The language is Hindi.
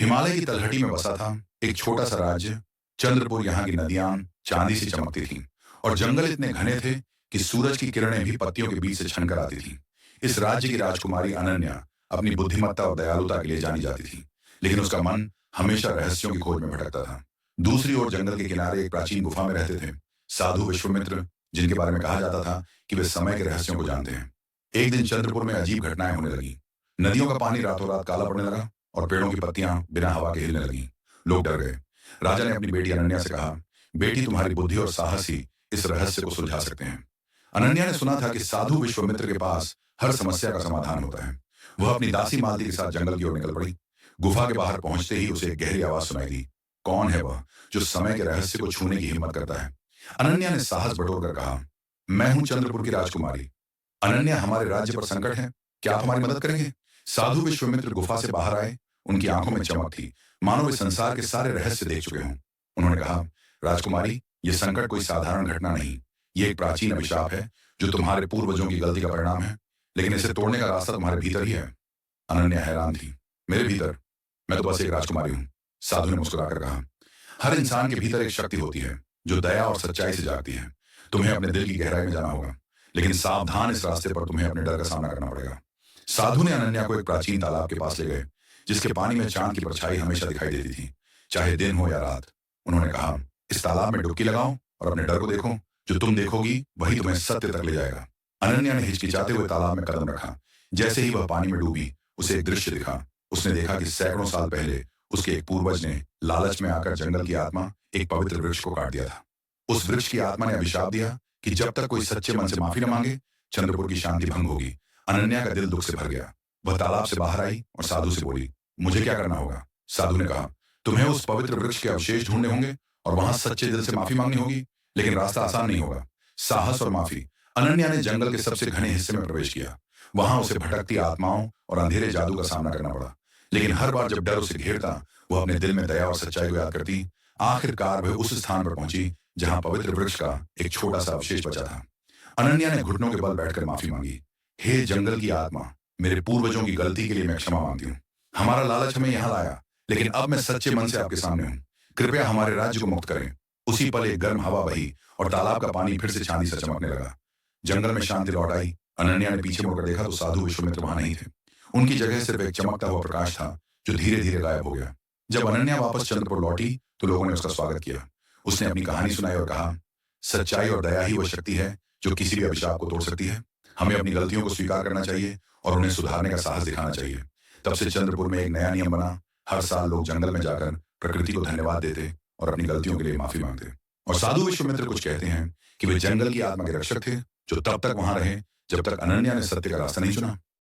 हिमालय की तलहटी में बसा था एक छोटा सा राज्य चंद्रपुर। यहाँ की नदियां चांदी से चमकती थीं और जंगल इतने घने थे कि सूरज की किरणें भी पत्तियों के बीच से छनकर आती थीं। इस राज्य की राजकुमारी अनन्या अपनी बुद्धिमत्ता और दयालुता के लिए जानी जाती थी, लेकिन उसका मन हमेशा रहस्यों की खोज में भटकता था। दूसरी ओर जंगल के किनारे एक प्राचीन गुफा में रहते थे साधु विश्वामित्र, जिनके बारे में कहा जाता था कि वे समय के रहस्यों को जानते हैं। एक दिन चंद्रपुर में अजीब घटनाएं होने लगी। नदियों का पानी रातों रात काला पड़ने लगा और पेड़ों की पत्तियां बिना हवा के हिलने लगी। लोग डर गए। राजा ने अपनी बेटी अनन्या से कहा, बेटी, तुम्हारी बुद्धि और साहस ही इस रहस्य को सुलझा सकते हैं। अनन्या ने सुना था कि साधु विश्वामित्र के पास हर समस्या का समाधान होता है। वह अपनी दासी मालती के साथ जंगल की ओर निकल पड़ी। गुफा के बाहर पहुंचते ही उसे एक गहरी आवाज सुनाई दी। कौन है वह जो समय के रहस्य को छूने की हिम्मत करता है? अनन्या ने साहस बटोर कर कहा, मैं हूं चंद्रपुर की राजकुमारी अनन्या। हमारे राज्य पर संकट है, क्या आप हमारी मदद करेंगे? साधु विश्वामित्र गुफा से बाहर आए। उनकी आंखों में चमक थी, मानो वे संसार के सारे रहस्य देख चुके हों। उन्होंने कहा, राजकुमारी, यह संकट कोई साधारण घटना नहीं, यह एक प्राचीन अभिशाप है जो तुम्हारे पूर्वजों की गलती का परिणाम है, लेकिन इसे तोड़ने का रास्ता तुम्हारे भीतर ही है। अनन्या हैरान थी। मेरे भीतर? मैं तो बस एक राजकुमारी हूं, साधु ने मुस्कुराकर कहा। हर इंसान के भीतर एक शक्ति होती है जो दया और सच्चाई से जागती है। तुम्हें अपने दिल की गहराई में जाना होगा, लेकिन सावधान, इस रास्ते पर तुम्हें अपने डर का सामना करना पड़ेगा। साधु ने अनन्या को एक प्राचीन तालाब के पास ले गए, जिसके पानी में चांद की परछाई हमेशा दिखाई देती थी, चाहे दिन हो या रात। उन्होंने कहा, इस तालाब में डुबकी लगाओ और अपने डर को देखो। जो तुम देखोगी वही तुम्हें सत्य तक ले जाएगा। अनन्या ने हिचकिचाते हुए तालाब में कदम रखा। जैसे ही वह पानी में डूबी, उसे एक दृश्य दिखा। उसने देखा कि सैकड़ों साल पहले उसके एक पूर्वज ने लालच में आकर जंगल की आत्मा एक पवित्र वृक्ष को काट दिया था। उस वृक्ष की आत्मा ने अभिशाप दिया कि जब तक कोई सच्चे मन से माफी न मांगे, चंद्रपुर की शांति भंग होगी। अनन्या का दिल दुख से भर गया। वह तालाब से बाहर आई और साधु से बोली, मुझे क्या करना होगा? साधु ने कहा, तुम्हें उस पवित्र वृक्ष के अवशेष ढूंढने होंगे और वहां सच्चे दिल से माफी मांगनी होगी, लेकिन रास्ता आसान नहीं होगा। साहस और माफी। अनन्या ने जंगल के सबसे घने हिस्से में प्रवेश किया। वहां उसे भटकती आत्माओं और अंधेरे जादू का सामना करना पड़ा, लेकिन हर बार जब डर उसे घेरता, वह अपने दिल में दया और सच्चाई को याद करती। आखिरकार वह उस स्थान पर पहुंची जहां पवित्र वृक्ष का एक छोटा सा अवशेष बचा था। अनन्या ने घुटनों के बल बैठकर माफी मांगी। हे जंगल की आत्मा, मेरे पूर्वजों की गलती के लिए मैं क्षमा मांगती हूँ। हमारा लालच हमें यहाँ लाया, लेकिन अब मैं सच्चे मन से आपके सामने हूँ। कृपया हमारे राज्य को मुक्त करें। उसी पल एक गर्म हवा बही और तालाब का पानी फिर से चांदी से चमकने लगा। जंगल में शांति लौट आई। अनन्या ने पीछे मुड़कर देखा तो साधु विश्वामित्र वहां नहीं थे। उनकी जगह सिर्फ एक चमकता हुआ प्रकाश था जो धीरे धीरे गायब हो गया। जब अनन्या वापस चंद्रपुर लौटी तो लोगों ने उसका स्वागत किया। उसने अपनी कहानी सुनाई और कहा, सच्चाई और दया ही वह शक्ति है जो किसी भी अभिशाप को तोड़ सकती है। हमें अपनी गलतियों को स्वीकार करना चाहिए और उन्हें सुधारने का साहस दिखाना चाहिए। तब से चंद्रपुर में एक नया नियम बना। हर साल लोग जंगल में जाकर प्रकृति को धन्यवाद देते और अपनी गलतियों के लिए माफी मांगते। और साधु विश्वामित्र कुछ कहते हैं कि वे जंगल की आत्मा के रक्षक थे, जो तब तक वहां रहे जब तक अनन्या ने सत्य का रास्ता नहीं चुना।